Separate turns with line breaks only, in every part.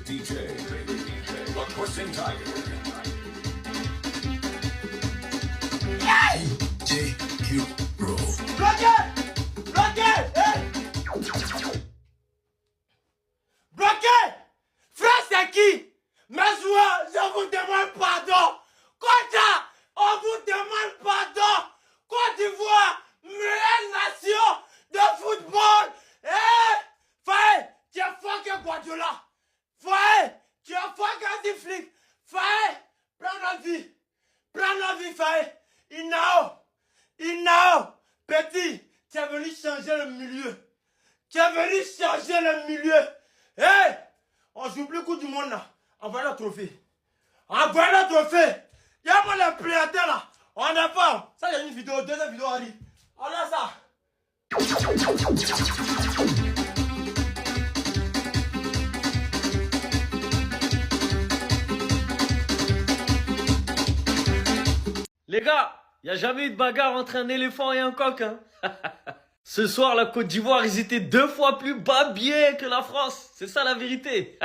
DJ, the Coursing Tiger. DJ Hero.
Bloqué! Bloqué! Bloqué! Frère, c'est qui? Mes joueurs, je vous demande pardon. Kocha, on vous demande pardon. Côte d'Ivoire, meilleure nation de football. Faye, tu es fort que Guardiola. Faye, tu es fort que Flick. Faye, prends notre vie. Prends notre vie, Faye. Inao, petit, tu es venu changer le milieu. Tu es venu changer le milieu. On joue plus Coupe du Monde là. Envoyez le trophée. Envoyez le trophée. Il y a moi les pléateurs là. On est pas. Ça, il y a une vidéo, deuxième vidéo arrive. On a ça.
Les gars, il n'y a jamais eu de bagarre entre un éléphant et un coq. Hein. Ce soir, la Côte d'Ivoire, ils étaient 2 fois plus babiés que la France. C'est ça la vérité.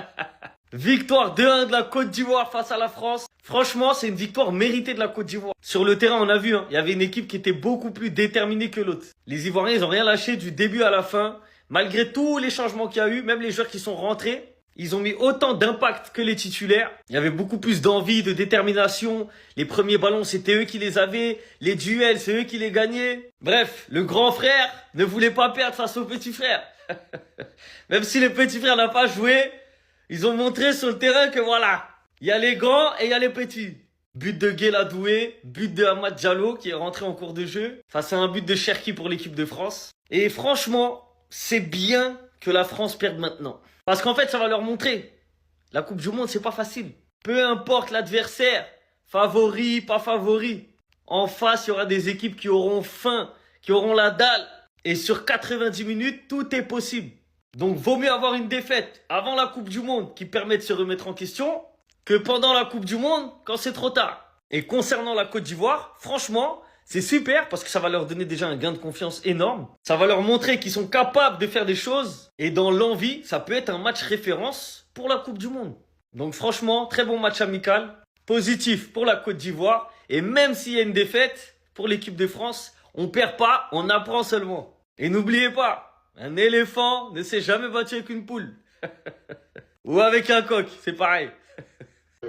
Victoire 2-1 de la Côte d'Ivoire face à la France. Franchement, c'est une victoire méritée de la Côte d'Ivoire. Sur le terrain, on a vu, il y avait une équipe qui était beaucoup plus déterminée que l'autre. Les Ivoiriens, ils ont rien lâché du début à la fin. Malgré tous les changements qu'il y a eu, même les joueurs qui sont rentrés, ils ont mis autant d'impact que les titulaires. Il y avait beaucoup plus d'envie, de détermination. Les premiers ballons, c'était eux qui les avaient. Les duels, c'est eux qui les gagnaient. Bref, le grand frère ne voulait pas perdre face au petit frère. Même si le petit frère n'a pas joué, ils ont montré sur le terrain que voilà, il y a les grands et il y a les petits. But de Guéladoué, but de Hamad Diallo qui est rentré en cours de jeu face à un but de Cherki pour l'équipe de France. Et franchement, c'est bien que la France perde maintenant. Parce qu'en fait, ça va leur montrer. La Coupe du Monde, c'est pas facile. Peu importe l'adversaire, favori, pas favori. En face, il y aura des équipes qui auront faim, qui auront la dalle. Et sur 90 minutes, tout est possible. Donc, vaut mieux avoir une défaite avant la Coupe du Monde qui permet de se remettre en question que pendant la Coupe du Monde quand c'est trop tard. Et concernant la Côte d'Ivoire, franchement, c'est super parce que ça va leur donner déjà un gain de confiance énorme. Ça va leur montrer qu'ils sont capables de faire des choses. Et dans l'envie, ça peut être un match référence pour la Coupe du Monde. Donc franchement, très bon match amical. Positif pour la Côte d'Ivoire. Et même s'il y a une défaite pour l'équipe de France, on perd pas, on apprend seulement. Et n'oubliez pas, un éléphant ne s'est jamais battu avec une poule. Ou avec un coq, c'est pareil.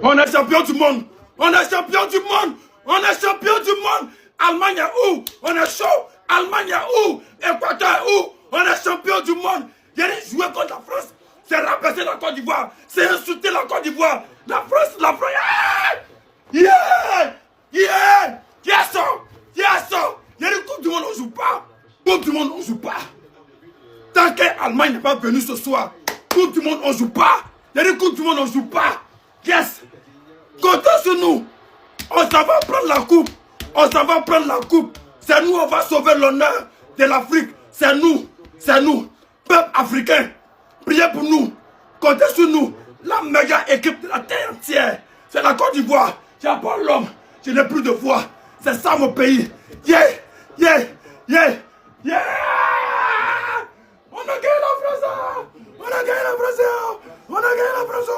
On est champion du monde. On est champion du monde. On est champion du monde. Allemagne est où? On est chaud. Allemagne est où? Équateur est où? On est champion du monde. Il y a jouer contre la France. C'est rabaisser la Côte d'Ivoire. C'est insulter la Côte d'Ivoire. La France. Yeah! Yes, sir! Il y a une Coupe du monde, on joue pas. Coupe du monde, on joue pas. Tant qu'Allemagne n'est pas venue ce soir, Coupe du monde, on joue pas. Il y a une Coupe du monde, on joue pas. Yes! Comptez sur nous. On s'en va prendre la coupe. C'est nous, on va sauver l'honneur de l'Afrique. C'est nous. Peuple africain. Priez pour nous. Comptez sur nous. La méga équipe de la terre entière. C'est la Côte d'Ivoire. Je n'ai pas l'homme. Je n'ai plus de voix. C'est ça mon pays. Yeah! On a gagné la France.